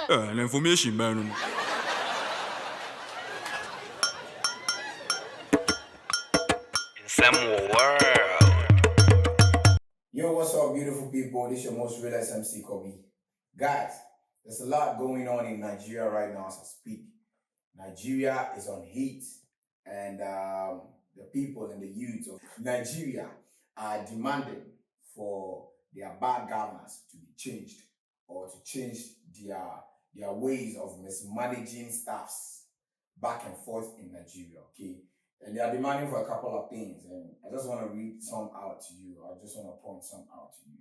An information man. In some world. Yo, what's up, beautiful people? This is your most real SMC Kobe. Guys, there's a lot going on in Nigeria right now as I speak. Nigeria is on heat, and the people and the youth of Nigeria are demanding for their bad governance to be changed or to change their ways of mismanaging staffs back and forth in Nigeria. Okay, and they are demanding for a couple of things, and I just want to read some out to you. I just want to point some out to you.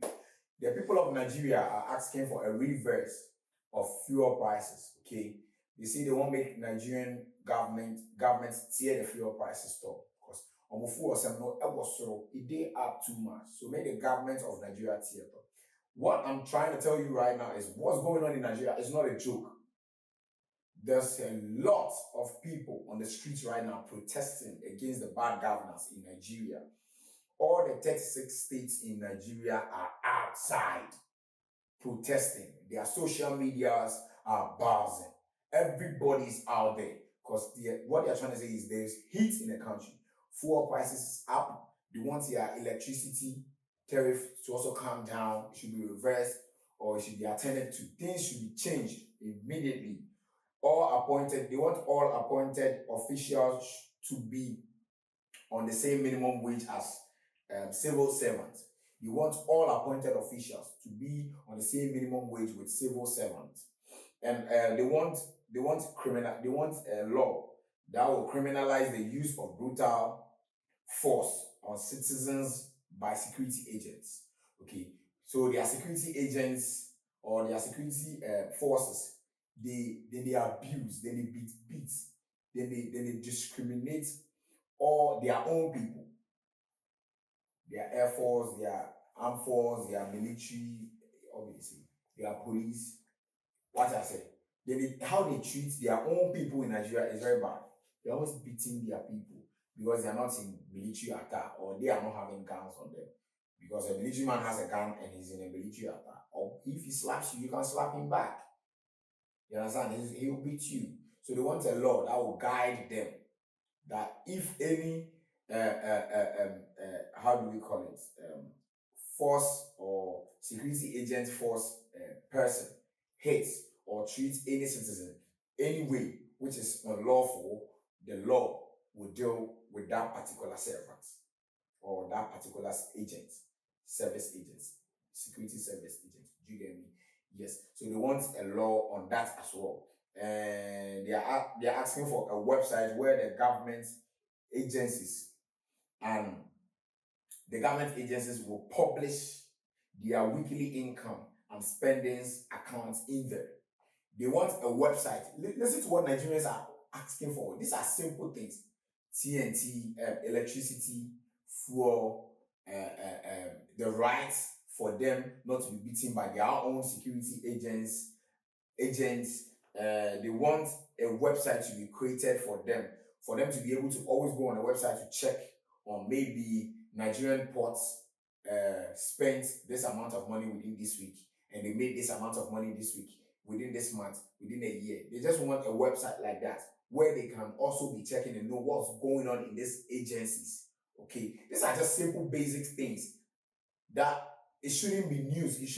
The people of Nigeria are asking for a reverse of fuel prices. Okay, they say they won't make Nigerian governments tear the fuel prices top because it day up too much. So make the government of Nigeria tear top. What I'm trying to tell you right now is what's going on in Nigeria is not a joke. There's a lot of people on the streets right now protesting against the bad governance in Nigeria. All the 36 states in Nigeria are outside protesting. Their social medias are buzzing. Everybody's out there because what they're trying to say is there's heat in the country. Fuel prices is up. They want their electricity tariff to also come down. It should be reversed or it should be attended to. Things should be changed immediately. They want all appointed officials to be on the same minimum wage as civil servants. You want all appointed officials to be on the same minimum wage with civil servants, and they want a law that will criminalize the use of brutal force on citizens by security agents. Okay, so their security agents or their security forces, they abuse, then they beat, then they discriminate all their own people, their air force, their armed force, their military, obviously, their police. What I say, how they treat their own people in Nigeria is very bad. They're always beating their people because they are not in military attack or they are not having guns on them. Because a military man has a gun and he's in a military attack. Or if he slaps you, you can slap him back. You understand? He'll beat you. So they want a law that will guide them. That if any, how do we call it, force or security agent force person hits or treats any citizen any way which is unlawful, the law will deal with that particular servant or that particular agent, service agents, security service agent. Do you get me? Yes. So they want a law on that as well. And they're asking for a website where the government agencies and the government agencies will publish their weekly income and spendings accounts in there. They want a website. Listen to what Nigerians are asking for. These are simple things: TNT, electricity, fuel, the rights for them not to be beaten by their own security agents. They want a website to be created for them to be able to always go on a website to check on maybe Nigerian ports spent this amount of money within this week, and they made this amount of money this week, within this month, within a year. They just want a website like that where they can also be checking and know what's going on in these agencies. Okay, these are just simple, basic things that it shouldn't be news. It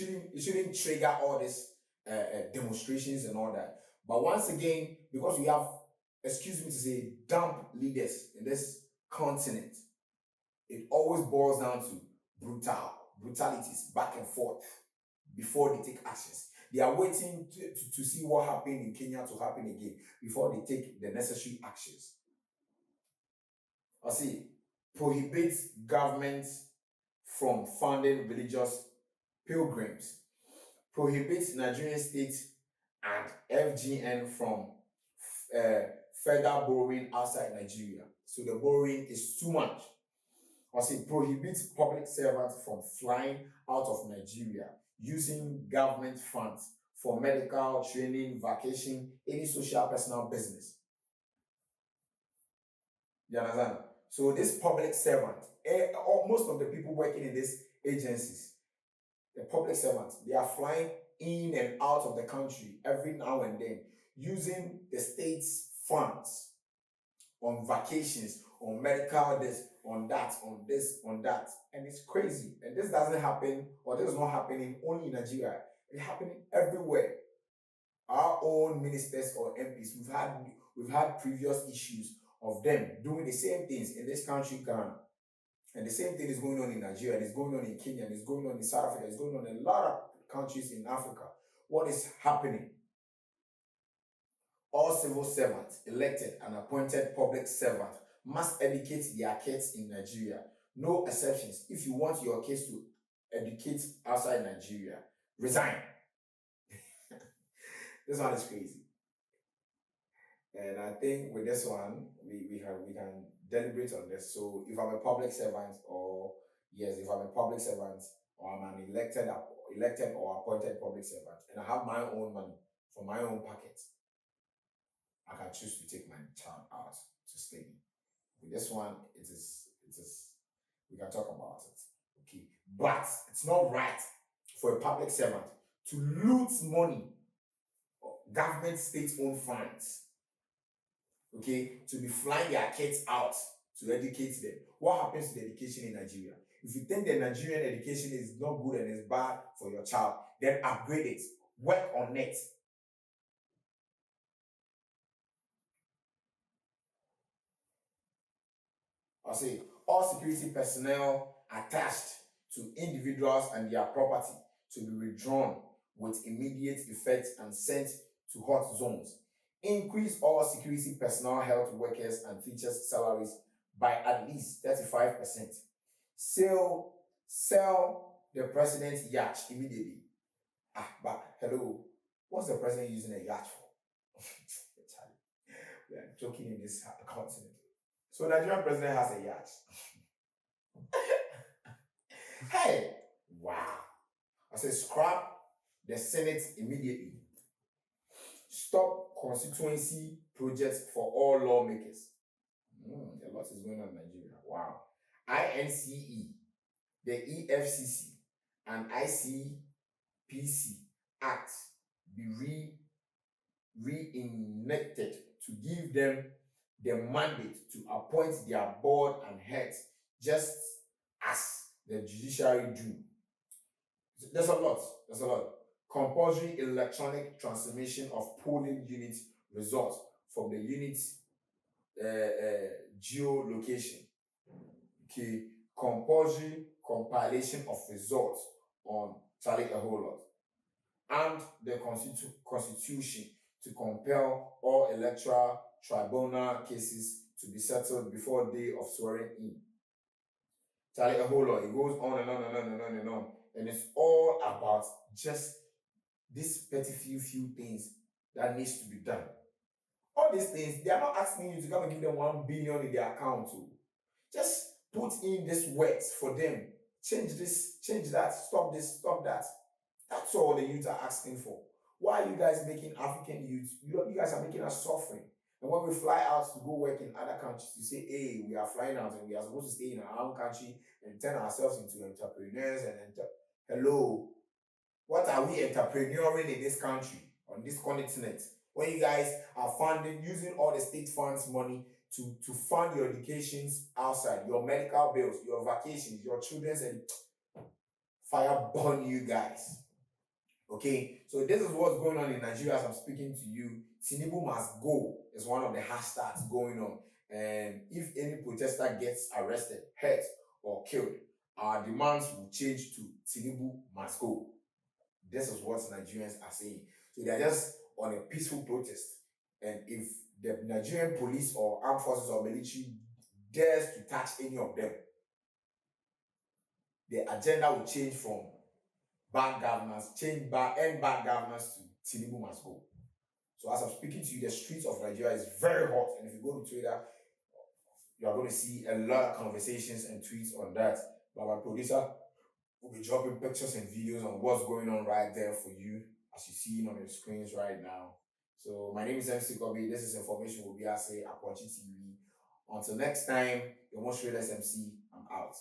shouldn't trigger all these demonstrations and all that. But once again, because we have, excuse me to say, dumb leaders in this continent, it always boils down to brutalities back and forth before they take actions. They are waiting to see what happened in Kenya to happen again before they take the necessary actions. I see, prohibits governments from funding religious pilgrims, prohibits Nigerian state and FGN from further borrowing outside Nigeria. So the borrowing is too much. Also, it prohibits public servants from flying out of Nigeria using government funds for medical, training, vacation, any social personal business. You understand? So this public servant, most of the people working in these agencies, the public servants, they are flying in and out of the country every now and then, using the state's funds on vacations, on medical this, on that, on this, on that. And it's crazy. And this doesn't happen, or this is not happening only in Nigeria. It's happening everywhere. Our own ministers or MPs, we've had previous issues of them doing the same things in this country, Ghana. And the same thing is going on in Nigeria, and it's going on in Kenya, and it's going on in South Africa, it's going on in a lot of countries in Africa. What is happening? All civil servants, elected and appointed public servants, must educate their kids in Nigeria. No exceptions. If you want your kids to educate outside Nigeria, resign. This one is crazy. And I think with this one, we can deliberate on this. So if I'm a public servant, or yes, if I'm a public servant, or I'm an elected or appointed public servant, and I have my own money from my own pocket, I can choose to take my child out to study. With this one, it is we can talk about it. Okay. But it's not right for a public servant to loot money, government state-owned funds, okay, to be flying their kids out to educate them. What happens to the education in Nigeria? If you think the Nigerian education is not good and is bad for your child, then upgrade it. Work on it. I say all security personnel attached to individuals and their property to be withdrawn with immediate effect and sent to hot zones. Increase all security personnel, health workers and teachers' salaries by at least 35%. Sell the president's yacht immediately. But hello, what's the president using a yacht for? We are joking in this continent. So Nigerian president has a yacht. Hey, wow. I say scrap the Senate immediately. Stop constituency projects for all lawmakers. A lot is going on in Nigeria. Wow. INCE, the EFCC, and ICPC Act be reenacted to give them the mandate to appoint their board and heads, just as the judiciary do. There's a lot. Compulsory electronic transmission of polling unit results from the unit's geolocation. Okay, compulsory compilation of results on Charlie a whole lot. And the constitution to compel all electoral tribunal cases to be settled before day of swearing in. Charlie a whole lot. It goes on and on and on and on and on. And it's all about just these petty few things that needs to be done. All these things, they are not asking you to come and give them 1 billion in their account too. Just put in these words for them. Change this, change that, stop this, stop that. That's all the youth are asking for. Why are you guys making African youth? You guys are making us suffering. And when we fly out to go work in other countries, you say, hey, we are flying out and we are supposed to stay in our own country and turn ourselves into entrepreneurs hello. What are we entrepreneuring in this country, on this continent, when you guys are funding, using all the state funds money to fund your educations outside, your medical bills, your vacations, your children's, and fire burn you guys. Okay, so this is what's going on in Nigeria as I'm speaking to you. Tinubu must go is one of the hashtags going on. And if any protester gets arrested, hurt, or killed, our demands will change to Tinubu must go. This is what Nigerians are saying. So they are just on a peaceful protest. And if the Nigerian police or armed forces or military dares to touch any of them, the agenda will change from bad governance, end bad governance to Tinubu must go. So as I'm speaking to you, the streets of Nigeria is very hot. And if you go to Twitter, you are going to see a lot of conversations and tweets on that. But my producer will be dropping pictures and videos on what's going on right there for you, as you see on your screens right now. So my name is MC Kobe. This is information with wiase, aponkyetv. Until next time, your most realist MC, I'm out.